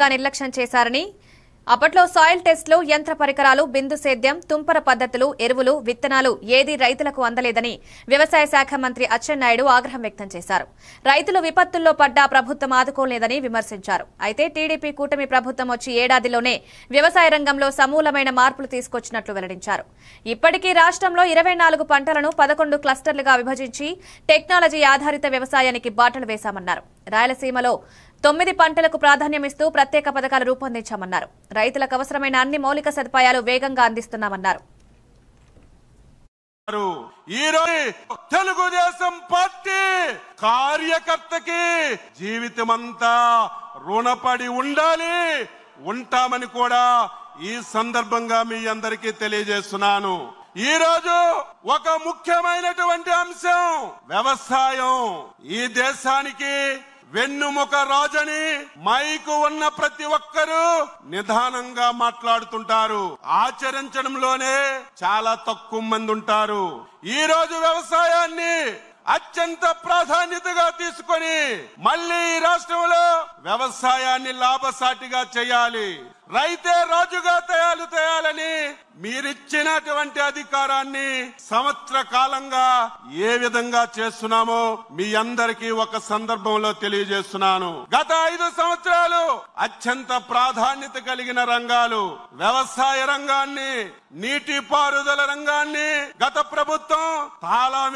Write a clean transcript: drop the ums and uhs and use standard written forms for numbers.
నిర్లక్ష్యం చేశారని అప్పట్లో సాయిల్ టెస్టులు యంత్ర పరికరాలు బిందు సేద్యం తుంపర పద్ధతులు ఎరువులు విత్తనాలు ఏది రైతులకు అందలేదని వ్యవసాయ శాఖ మంత్రి అచ్చెన్నాయుడు ఆగ్రహం వ్యక్తం చేశారు. రైతులు విపత్తుల్లో పడ్డా ప్రభుత్వం ఆదుకోలేదని విమర్శించారు. అయితే టీడీపీ కూటమి ప్రభుత్వం వచ్చి ఏడాదిలోనే వ్యవసాయ రంగంలో సమూలమైన మార్పులు తీసుకొచ్చినట్లు వెల్లడించారు. ఇప్పటికీ రాష్ట్రంలో 24 పంటలను 11 క్లస్టర్లుగా విభజించి టెక్నాలజీ ఆధారిత వ్యవసాయానికి బాటలు వేశామన్నారు. రాయలసీమలో 9 పంటలకు ప్రాధాన్యమిస్తూ ప్రత్యేక పథకాలు రూపొందించామన్నారు. రైతులకు అవసరమైన అన్ని మౌలిక సదుపాయాలు వేగంగా అందిస్తున్నామన్నారు. తెలుగుదేశం పార్టీ కార్యకర్తకి జీవితమంతా రుణపడి ఉండాలి, ఉంటామని కూడా ఈ సందర్భంగా మీ అందరికీ తెలియజేస్తున్నాను. ఈ రోజు ఒక ముఖ్యమైనటువంటి అంశం వ్యవసాయం. ఈ దేశానికి వెన్నుముక రాజని మైకు ఉన్న ప్రతి ఒక్కరూ నిదానంగా మాట్లాడుతుంటారు, ఆచరించడంలోనే చాలా తక్కువ మంది ఉంటారు. ఈ రోజు వ్యవసాయాన్ని అత్యంత ప్రాధాన్యతగా తీసుకొని మళ్ళీ ఈ రాష్ట్రంలో వ్యవసాయాన్ని లాభసాటిగా చేయాలి, రైతే రాజుగా తయాలని మీరిచ్చినటువంటి అధికారాన్ని సంవత్సర కాలంగా ఏ విధంగా చేస్తున్నామో మీ అందరికీ ఒక సందర్భంలో తెలియజేస్తున్నాను. గత 5 సంవత్సరాలు అత్యంత ప్రాధాన్యత కలిగిన రంగాలు వ్యవసాయ రంగాన్ని, నీటిపారుదల రంగాన్ని గత ప్రభుత్వం తాళమే